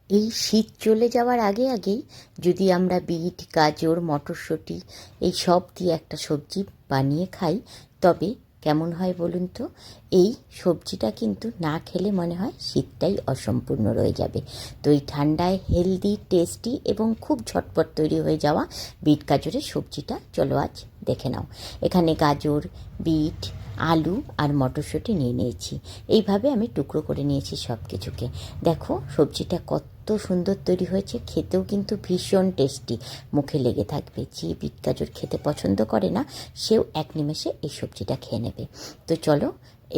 এই শীত চলে যাওয়ার আগে আগেই যদি আমরা বিট, গাজর, মটরশুঁটি এই সব দিয়ে একটা সবজি বানিয়ে খাই তবে কেমন হয় বলুন তো। এই সবজিটা কিন্তু না খেলে মনে হয় শীতটাই অসম্পূর্ণ রয়ে যাবে। তো এই ঠান্ডায় হেলদি, টেস্টি এবং খুব ঝটপট তৈরি হয়ে যাওয়া বিট গাজরের সবজিটা চলো আজ দেখে নাও। এখানে গাজর, বিট, আলু আর মটরশুঁটি নিয়ে নিয়েছি। এইভাবে আমি টুকরো করে নিয়েছি সব কিছুকে। দেখো সবজিটা কত সুন্দর তৈরি হয়েছে, খেতেও কিন্তু ভীষণ টেস্টি, মুখে লেগে থাকবে। যে বিট গাজর খেতে পছন্দ করে না সেও এক নিমেষে এই সবজিটা খেয়ে নেবে। তো চলো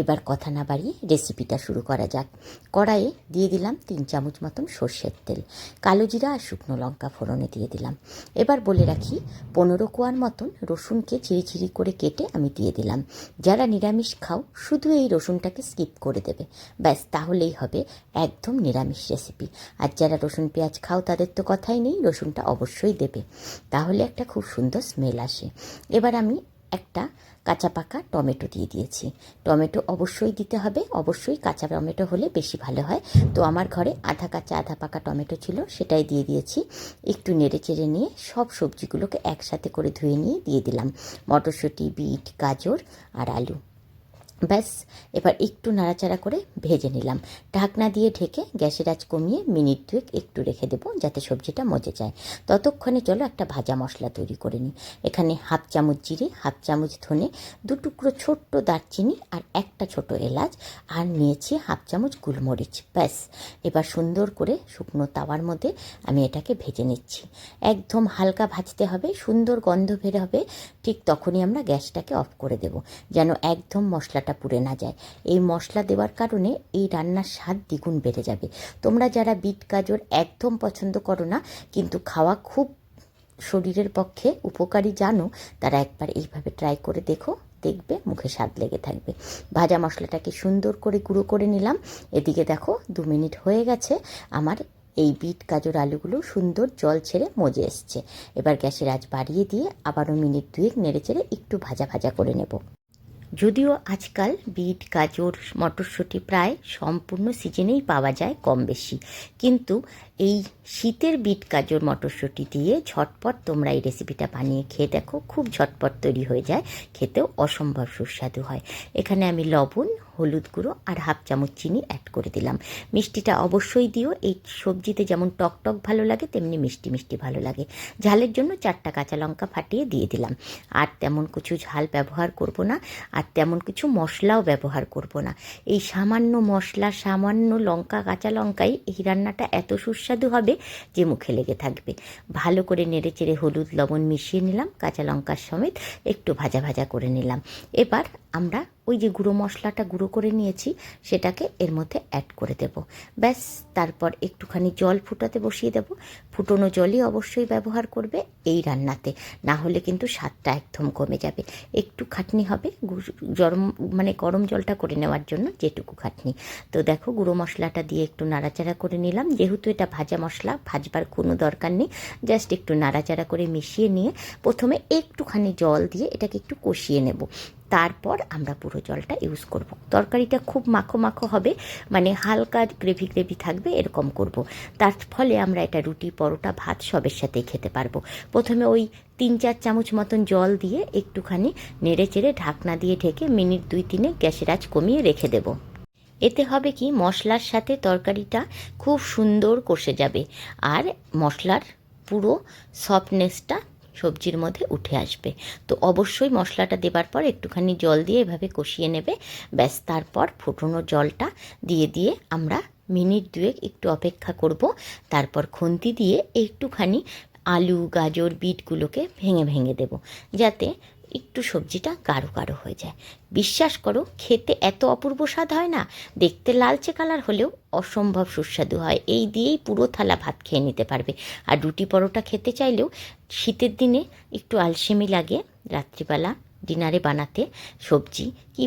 এবার কথা না বাড়িয়ে রেসিপিটা শুরু করা যাক। কড়াইয়ে দিয়ে দিলাম 3 চামচ মতন সর্ষের তেল, কালো জিরা আর শুকনো লঙ্কা ফোড়নে দিয়ে দিলাম। এবার বলে রাখি 15 কোয়ার মতন রসুনকে ঝিরিঝিরি করে কেটে আমি দিয়ে দিলাম। যারা নিরামিষ খাও শুধু এই রসুনটাকে স্কিপ করে দেবে, ব্যাস তাহলেই হবে একদম নিরামিষ রেসিপি। আর যারা রসুন পেঁয়াজ খাও তাদের তো কথাই নেই, রসুনটা অবশ্যই দেবে, তাহলে একটা খুব সুন্দর স্মেল আসে। এবার আমি একটা কাঁচা পাকা টমেটো দিয়ে দিয়েছি। টমেটো অবশ্যই দিতে হবে, অবশ্যই কাঁচা টমেটো হলে বেশি ভালো হয়। তো আমার ঘরে আধা কাঁচা আধা পাকা টমেটো ছিল, সেটাই দিয়ে দিয়েছি। একটু নেড়ে চেড়ে নিয়ে সব সবজিগুলোকে একসাথে করে ধুয়ে নিয়ে দিয়ে দিলাম মটরশুঁটি, বিট, গাজর আর আলু। ব্যাস এবার একটু নাড়াচাড়া করে ভেজে নিলাম। ঢাকনা দিয়ে ঢেকে গ্যাসের আঁচ কমিয়ে মিনিট 2 একটু রেখে দেবো যাতে সবজিটা মজে যায়। ততক্ষণে চলো একটা ভাজা মশলা তৈরি করে নিই। এখানে হাফ চামচ জিরে, হাফ চামচ ধনে, 2 টুকরো ছোট্ট দারচিনি আর একটা ছোট এলাচ, আর নিয়েছি হাফ চামচ গোলমরিচ। ব্যাস এবার সুন্দর করে শুকনো তাওয়ার মধ্যে আমি এটাকে ভেজে নিচ্ছি। একদম হালকা ভাজতে হবে, সুন্দর গন্ধ বের হবে, ঠিক তখনই আমরা গ্যাসটাকে অফ করে দেব, যেন একদম মশলাটা পুড়ে না যায়। এই মশলা দেওয়ার কারণে এই রান্নার স্বাদ দ্বিগুণ বেড়ে যাবে। তোমরা যারা বিট গাজর একদম পছন্দ করো না কিন্তু খাওয়া খুব শরীরের পক্ষে উপকারী জানো, তারা একবার এইভাবে ট্রাই করে দেখো, দেখবে মুখে স্বাদ লেগে থাকবে। ভাজা মশলাটাকে সুন্দর করে গুঁড়ো করে নিলাম। এদিকে দেখো 2 মিনিট হয়ে গেছে, আমার এই বিট গাজর আলুগুলো সুন্দর জল ছেড়ে মজে এসছে। এবার গ্যাসের আঁচ বাড়িয়ে দিয়ে আবারও মিনিট 2 নেড়ে চেড়ে একটু ভাজা ভাজা করে নেব। যদিও আজকাল বিট, গাজর, মটরশুঁটি প্রায় সম্পূর্ণ সিজনেই পাওয়া যায় কম বেশি, কিন্তু এই শীতের বিট, গাজর, মটরশুঁটি দিয়ে ঝটপট তোমরা এই রেসিপিটা বানিয়ে খেয়ে দেখো, খুব ঝটপট তৈরি হয়ে যায়, খেতেও অসম্ভব সুস্বাদু হয়। এখানে আমি লবণ, হলুদ গুঁড়ো আর হাফ চামচ চিনি অ্যাড করে দিলাম। মিষ্টিটা অবশ্যই দিও, এই সবজিতে যেমন টক টক ভালো লাগে তেমনি মিষ্টি মিষ্টি ভালো লাগে। ঝালের জন্য 4টা কাঁচা লঙ্কা ফাটিয়ে দিয়ে দিলাম। আর তেমন কিছু ঝাল ব্যবহার করব না, আর তেমন কিছু মশলাও ব্যবহার করব না। এই সামান্য মশলা, সামান্য লঙ্কা, কাঁচা লঙ্কাই এই রান্নাটা এত সুস্বাদু হবে যে মুখে লেগে থাকবে। ভালো করে নেড়ে চেড়ে হলুদ লবণ মিশিয়ে নিলাম, কাঁচা লঙ্কার সমেত একটু ভাজা ভাজা করে নিলাম। এবার আমরা ওই যে গুঁড়ো মশলাটা গুঁড়ো করে নিয়েছি সেটাকে এর মধ্যে অ্যাড করে দেব। ব্যাস তারপর একটুখানি জল ফুটাতে বসিয়ে দেব। ফুটনো জলই অবশ্যই ব্যবহার করবে এই রান্নাতে, না হলে কিন্তু স্বাদটা একদম কমে যাবে। একটু খাটনি হবে, গরম জলটা করে নেওয়ার জন্য যেটুকু খাটনি। তো দেখো গুঁড়ো মশলাটা দিয়ে একটু নাড়াচাড়া করে নিলাম। যেহেতু এটা ভাজা মশলা, ভাজবার কোনো দরকার নেই, জাস্ট একটু নাড়াচাড়া করে মিশিয়ে নিয়ে প্রথমে একটুখানি জল দিয়ে এটাকে একটু কষিয়ে নেব। তারপর আমরা পুরো জলটা ইউজ করব। তরকারিটা খুব মাখো মাখো হবে, মানে হালকা গ্রেভি গ্রেভি থাকবে, এরকম করব। তার ফলে আমরা এটা রুটি, পরোটা, ভাত সবের সাথেই খেতে পারবো। প্রথমে ওই 3-4 চামচ মতন জল দিয়ে একটুখানি নেড়ে চেড়ে ঢাকনা দিয়ে ঢেকে মিনিট 2-3 গ্যাসের আঁচ কমিয়ে রেখে দেব। এতে হবে কি, মশলার সাথে তরকারিটা খুব সুন্দর কষে যাবে আর মশলার পুরো সফটনেসটা সবজির মধ্যে উঠে আসবে। তো অবশ্যই মশলাটা দেবার পর একটুখানি জল দিয়ে এভাবে কষিয়ে নেবে। ব্যাস তারপর ফুটনো জলটা দিয়ে আমরা মিনিট 2 একটু অপেক্ষা করব। তারপর খুন্তি দিয়ে একটুখানি আলু, গাজর, বিটগুলোকে ভেঙে ভেঙে দেব, যাতে একটু সবজিটা গাঢ় গাঢ় হয়ে যায়। বিশ্বাস করো খেতে এত অপূর্ব স্বাদ হয় না, দেখতে লালচে কালার হলেও অসম্ভব সুস্বাদু হয়। এই দিয়েই পুরো থালা ভাত খেয়ে নিতে পারবে। আর রুটি পরোটা খেতে চাইলেও শীতের দিনে একটু আলসেমি লাগে রাত্রিবেলা ডিনারে বানাতে সবজি। কি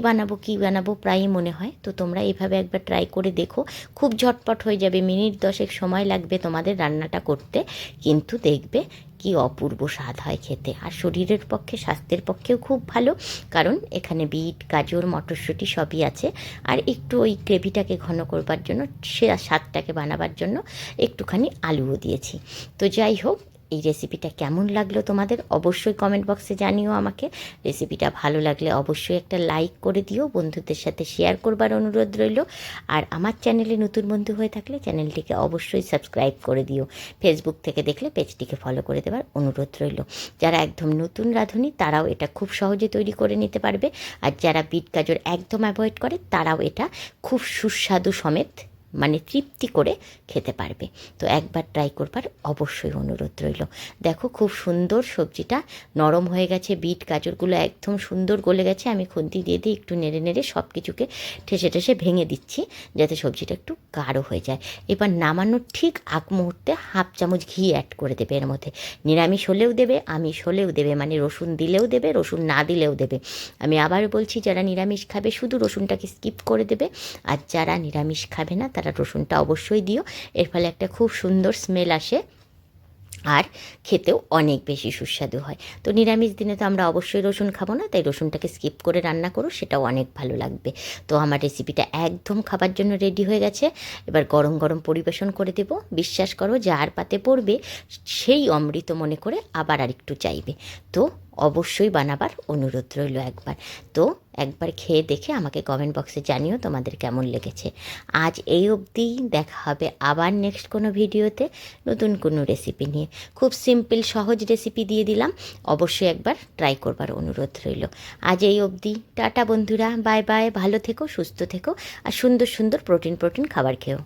বানাবো প্রায়ই মনে হয়। তো তোমরা এইভাবে একবার ট্রাই করে দেখো, খুব ঝটপট হয়ে যাবে, মিনিট 10 সময় লাগবে তোমাদের রান্নাটা করতে, কিন্তু দেখবে কি অপূর্ব স্বাদ হয় খেতে। আর শরীরের পক্ষে, স্বাস্থ্যের পক্ষেও খুব ভালো, কারণ এখানে বিট, গাজর, মটরশুঁটি সবই আছে। আর একটু ওই গ্রেভিটাকে ঘন করবার জন্য, সে স্বাদটাকে বানাবার জন্য একটুখানি আলুও দিয়েছি। তো যাই হোক, এই রেসিপিটা কেমন লাগলো তোমাদের অবশ্যই কমেন্ট বক্সে জানিও আমাকে। রেসিপিটা ভালো লাগলে অবশ্যই একটা লাইক করে দিও, বন্ধুদের সাথে শেয়ার করবার অনুরোধ রইল। আর আমার চ্যানেলে নতুন বন্ধু হয়ে থাকলে চ্যানেলটিকে অবশ্যই সাবস্ক্রাইব করে দিও। ফেসবুক থেকে দেখলে পেজটিকে ফলো করে দেওয়ার অনুরোধ রইল। যারা একদম নতুন রাঁধুনি তারাও এটা খুব সহজে তৈরি করে নিতে পারবে, আর যারা বিট গাজর একদম অ্যাভয়েড করে তারাও এটা খুব সুস্বাদু সমেত, মানে তৃপ্তি করে খেতে পারবে। তো একবার ট্রাই করবার অবশ্যই অনুরোধ রইল। দেখো খুব সুন্দর সবজিটা নরম হয়ে গেছে, বিট গাজরগুলো একদম সুন্দর গলে গেছে। আমি খুন্তি দিয়ে একটু নেড়ে নেড়ে সব কিছুকে ঠেসে ঠেসে ভেঙে দিচ্ছি, যাতে সবজিটা একটু গাঢ় হয়ে যায়। এবার নামানোর ঠিক আগ মুহূর্তে হাফ চামচ ঘি অ্যাড করে দেবে এর মধ্যে। নিরামিষ হলেও দেবে, আমিষ হলেও দেবে, মানে রসুন দিলেও দেবে, রসুন না দিলেও দেবে। আমি আবার বলছি, যারা নিরামিষ খাবে শুধু রসুনটাকে স্কিপ করে দেবে, আর যারা নিরামিষ খাবে না তারা রসুনটা অবশ্যই দিও। এর ফলে একটা খুব সুন্দর স্মেল আসে, আর খেতেও অনেক বেশি সুস্বাদু হয়। তো নিরামিষ দিনে তো আমরা অবশ্যই রসুন খাবো না, তাই রসুনটাকে স্কিপ করে রান্না করো, সেটাও অনেক ভালো লাগবে। তো আমার রেসিপিটা একদম খাবার জন্য রেডি হয়ে গেছে। এবার গরম গরম পরিবেশন করে দেব। বিশ্বাস করো, যার পাতে পড়বে সেই অমৃত মনে করে আবার আরেকটু চাইবে। তো অবশ্যই বানাবার অনুরোধ রইল একবার। তো একবার খেয়ে দেখে আমাকে কমেন্ট বক্সে জানিও তোমাদের কেমন লেগেছে। আজ এই অবধি, দেখা হবে আবার নেক্সট কোনো ভিডিওতে নতুন কোনো রেসিপি নিয়ে। খুব সিম্পল সহজ রেসিপি দিয়ে দিলাম, অবশ্যই একবার ট্রাই করবার অনুরোধ রইল। আজ এই অবধি, টাটা বন্ধুরা, বাই বাই। ভালো থেকো, সুস্থ থেকো, আর সুন্দর সুন্দর প্রোটিন খাবার খেও।